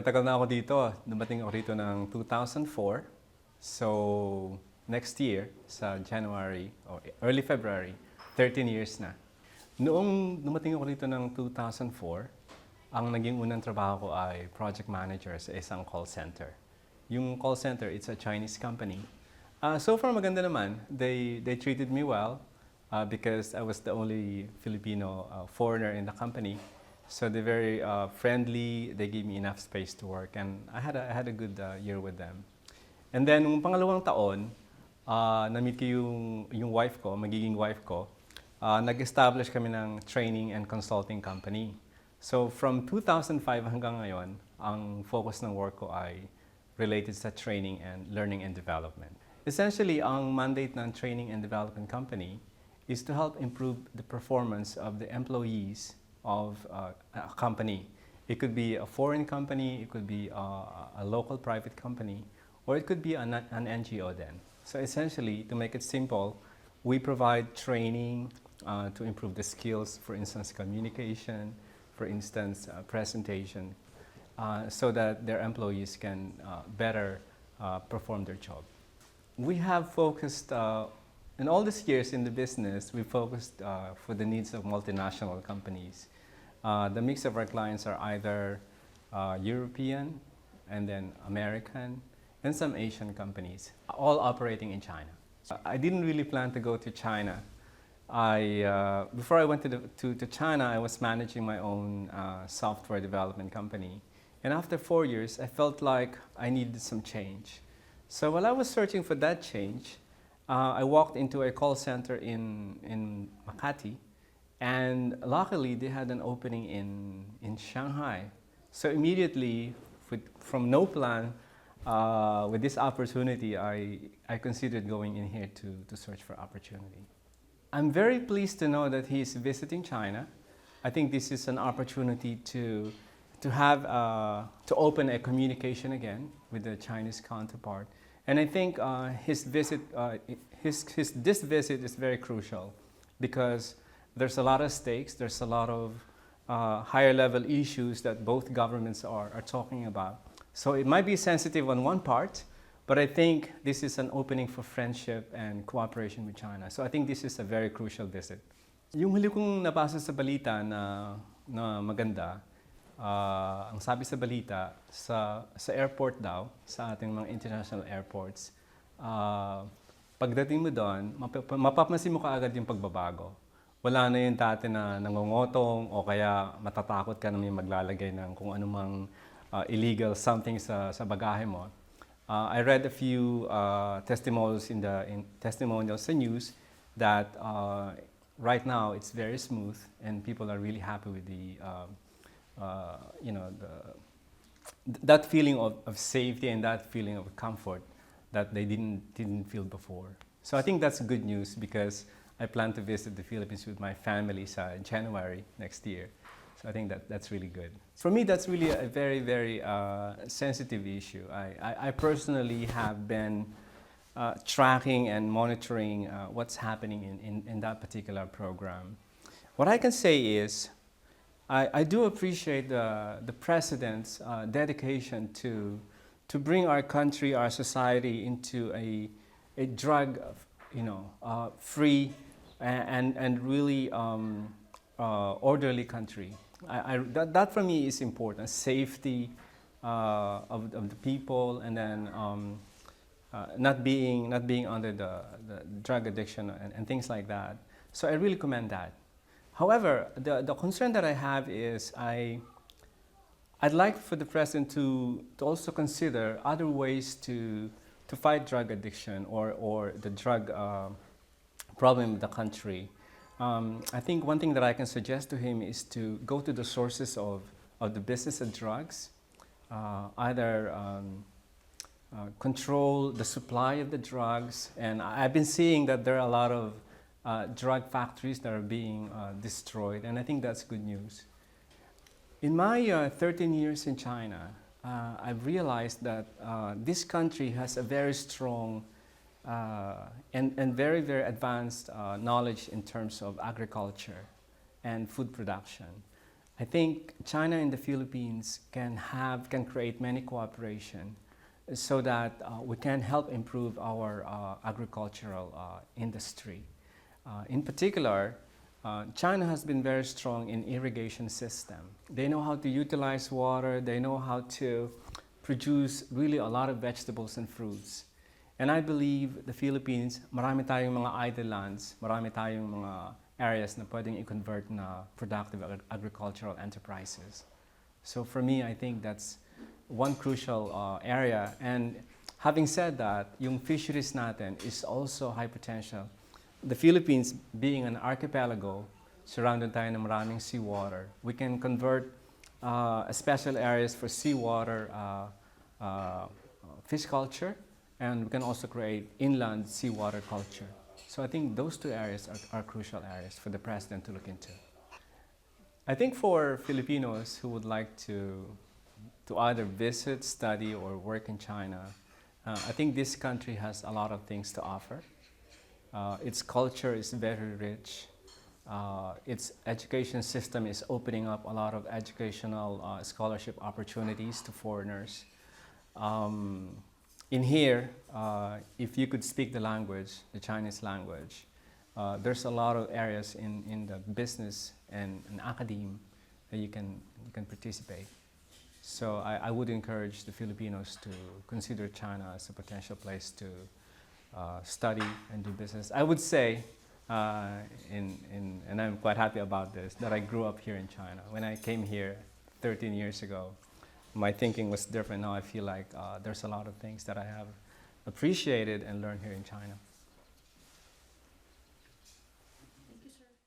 matagal na ako dito. Dumating ako dito ng 2004. So, next year, sa January or early February, 13 years na. Noong dumating ako dito ng 2004, ang naging unang trabaho ko ay project manager sa isang call center. Yung call center, it's a Chinese company. So far, maganda naman. They treated me well because I was the only Filipino foreigner in the company. So they're very friendly. They gave me enough space to work, and I had a good year with them. And then, nung pangalawang taon, na-meet ko yung wife ko, magiging wife ko. Nag-establish kami ng training and consulting company. So from 2005 hanggang ngayon, ang focus ng work ko ay related sa training and learning and development. Essentially, ang mandate ng training and development company is to help improve the performance of the employees of a company. It could be a foreign company, it could be a local private company, or it could be an NGO then. So essentially, to make it simple, we provide training to improve the skills, for instance, communication, for instance, presentation, so that their employees can better perform their job. We have focused, in all these years in the business, we focused for the needs of multinational companies. The mix of our clients are either European, and then American, and some Asian companies, all operating in China. I didn't really plan to go to China. Before I went to China, I was managing my own software development company. And after 4 years, I felt like I needed some change. So while I was searching for that change, I walked into a call center in Makati, and luckily they had an opening in Shanghai. So immediately, from no plan, with this opportunity, I considered going in here to search for opportunity. I'm very pleased to know that he's visiting China. I think this is an opportunity to open a communication again with the Chinese counterpart. And I think this visit is very crucial because there's a lot of stakes, there's a lot of higher level issues that both governments are talking about. So it might be sensitive on one part, but I think this is an opening for friendship and cooperation with China. So I think this is a very crucial visit. Yung huli kong nabasa sa balita na maganda, ang sabi sa balita, sa airport daw, sa ating mga international airports, pagdating mo doon, mapapansin mo kaagad yung pagbabago. Wala na yung dati na nangongotong o kaya matatakot ka na may maglalagay ng kung anumang illegal something sa bagahe mo. I read a few testimonials in testimonials sa news that right now it's very smooth and people are really happy with that feeling of safety and that feeling of comfort that they didn't feel before. So I think that's good news because I plan to visit the Philippines with my family in January next year. So I think that's really good. For me, that's really a very, very sensitive issue. I personally have been tracking and monitoring what's happening in that particular program. What I can say is, I do appreciate the President's dedication to bring our country, our society into a drug, free and really orderly country. That for me is important. Safety of the people, and then not being under the drug addiction and things like that. So I really commend that. However, the concern that I have is I'd like for the President to also consider other ways to fight drug addiction or the drug problem in the country. I think one thing that I can suggest to him is to go to the sources of the business of drugs, either control the supply of the drugs, and I've been seeing that there are a lot of drug factories that are being destroyed, and I think that's good news. In my 13 years in China, I've realized that this country has a very strong and very, very advanced knowledge in terms of agriculture and food production. I think China and the Philippines can create many cooperation so that we can help improve our agricultural industry. In particular, China has been very strong in irrigation system. They know how to utilize water. They know how to produce really a lot of vegetables and fruits. And I believe the Philippines, marami tayong mga idle lands, marami tayong mga areas na pwedeng i-convert na productive agricultural enterprises. So for me, I think that's one crucial area. And having said that, yung fisheries natin is also high potential. The Philippines being an archipelago, surrounded tayo ng maraming seawater, we can convert special areas for seawater fish culture, and we can also create inland seawater culture. So I think those two areas are crucial areas for the president to look into. I think for Filipinos who would like to either visit, study, or work in China, I think this country has a lot of things to offer. Its culture is very rich. Its education system is opening up a lot of educational scholarship opportunities to foreigners. In here, if you could speak the language, the Chinese language, there's a lot of areas in the business and academe that you can participate. So I would encourage the Filipinos to consider China as a potential place to study and do business. I would say, and I'm quite happy about this, that I grew up here in China. When I came here 13 years ago, my thinking was different. Now I feel like there's a lot of things that I have appreciated and learned here in China.